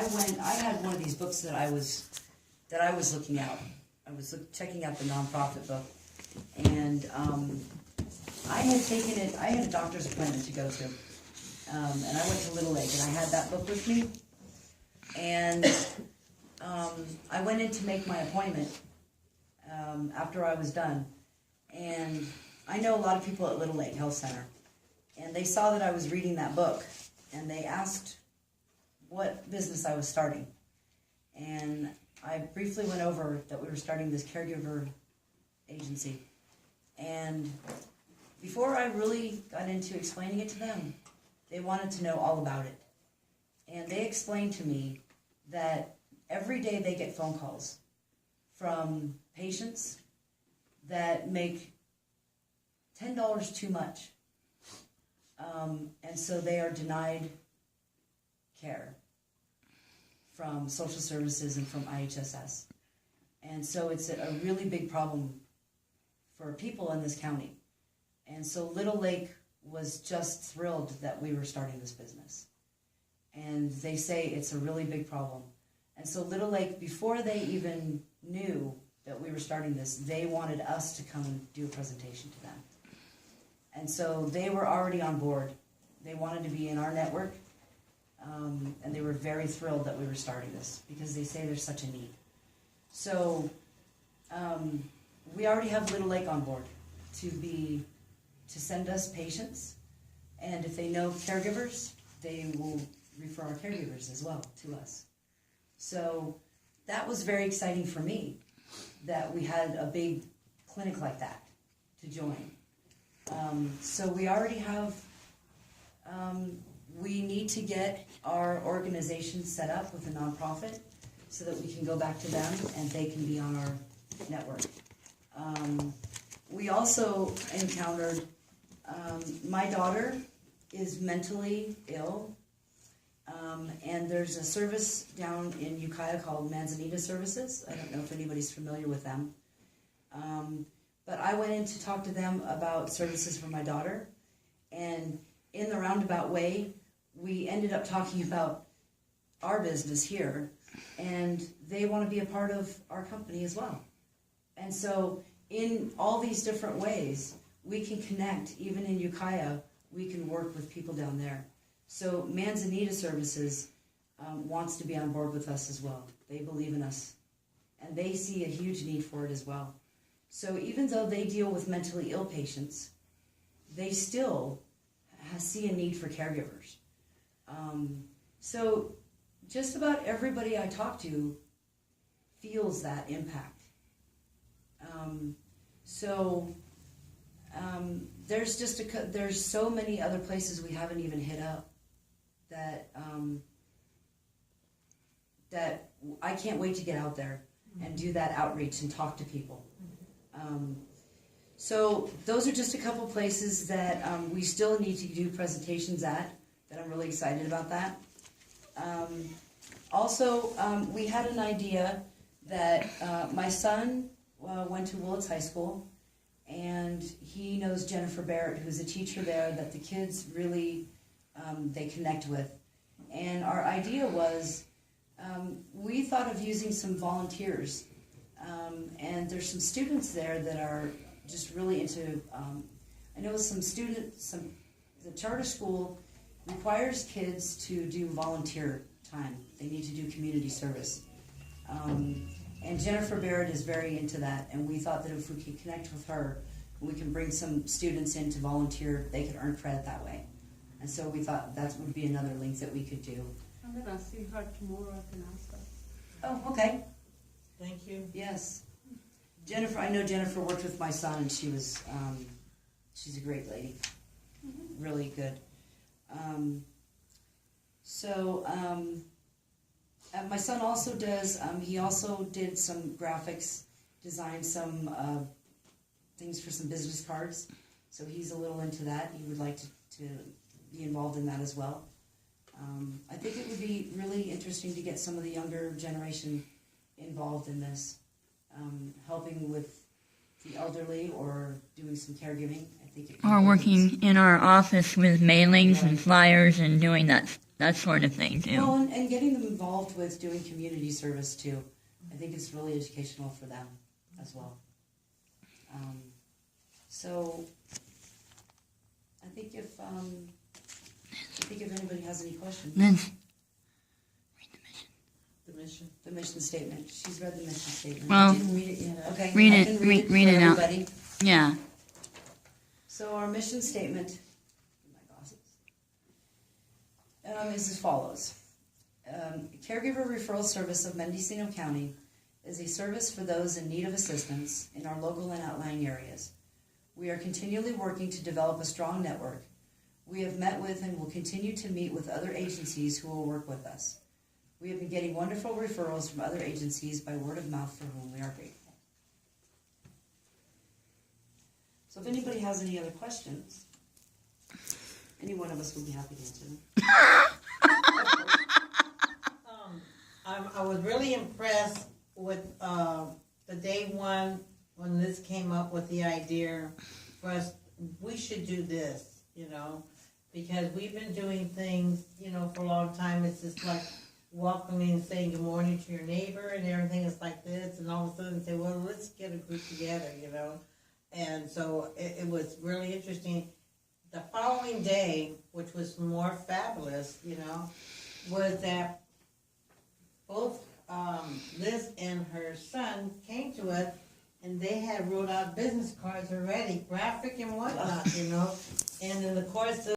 I had one of these books that I was looking at. I was checking out the nonprofit book, and I had a doctor's appointment to go to, and I went to Little Lake, and I had that book with me, and I went in to make my appointment after I was done, and I know a lot of people at Little Lake Health Center, and they saw that I was reading that book, and they asked what business I was starting, and I briefly went over that we were starting this caregiver agency, and before I really got into explaining it to them, they wanted to know all about it. And they explained to me that every day they get phone calls from patients that make $10 too much. And so they are denied care from social services and from IHSS. And so it's a really big problem for people in this county. And so Little Lake was just thrilled that we were starting this business. And they say it's a really big problem. And so Little Lake, before they even knew that we were starting this, they wanted us to come and do a presentation to them. And so they were already on board. They wanted to be in our network, and they were very thrilled that we were starting this because they say there's such a need. So we already have Little Lake on board to send us patients, and if they know caregivers, they will refer our caregivers as well to us. So that was very exciting for me that we had a big clinic like that to join. So we already have, we need to get our organization set up with a nonprofit so that we can go back to them and they can be on our network. We also encountered, my daughter is mentally ill, and there's a service down in Ukiah called Manzanita Services. I don't know if anybody's familiar with them. But I went in to talk to them about services for my daughter, and in the roundabout way, we ended up talking about our business here, and they want to be a part of our company as well. And so in all these different ways, we can connect. Even in Ukiah, we can work with people down there. So Manzanita Services wants to be on board with us as well. They believe in us, and they see a huge need for it as well. So even though they deal with mentally ill patients, they still see a need for caregivers. So just about everybody I talk to feels that impact. There's so many other places we haven't even hit up that that I can't wait to get out there and do that outreach and talk to people. So those are just a couple places that we still need to do presentations at, that I'm really excited about that. Also, we had an idea that my son went to Willits High School, and he knows Jennifer Barrett, who's a teacher there that the kids really, they connect with. And our idea was, we thought of using some volunteers. And there's some students there that are just really into, I know the charter school requires kids to do volunteer time. They need to do community service. And Jennifer Barrett is very into that, and we thought that if we could connect with her, we can bring some students in to volunteer, they could earn credit that way. And so we thought that would be another link that we could do. I'm going to see her tomorrow. I can ask her. Oh, okay. Thank you. Yes. Jennifer, I know Jennifer worked with my son, and she was, she's a great lady. Mm-hmm. Really good. My son also does, he also did some graphics, designed some things for some business cards. So he's a little into that. He would like to be involved in that as well. I think it would be really interesting to get some of the younger generation involved in this, helping with the elderly or doing some caregiving. I think it can Or help working in our office with mailings Right. and flyers and doing that sort of thing too. Well, and getting them involved with doing community service too. I think it's really educational for them as well. So I think if anybody has any questions, Liz, the mission statement. She's read the mission statement. Well, You didn't read it yet. Okay, read I it- can read for it out. everybody. yeah. So our mission statement, my glasses, is as follows. Caregiver Referral Service of Mendocino County is a service for those in need of assistance in our local and outlying areas. We are continually working to develop a strong network. We have met with and will continue to meet with other agencies who will work with us. We have been getting wonderful referrals from other agencies by word of mouth, for whom we are grateful. So if anybody has any other questions, any one of us will be happy to answer them. I was really impressed with the day one when this came up with the idea for us. We should do this, because we've been doing things, for a long time. It's just like welcoming and saying good morning to your neighbor, and everything is like this, and all of a sudden say, well, let's get a group together, And so it was really interesting. The following day, which was more fabulous, was that both Liz and her son came to us, and they had wrote out business cards already, graphic and whatnot, And in the course of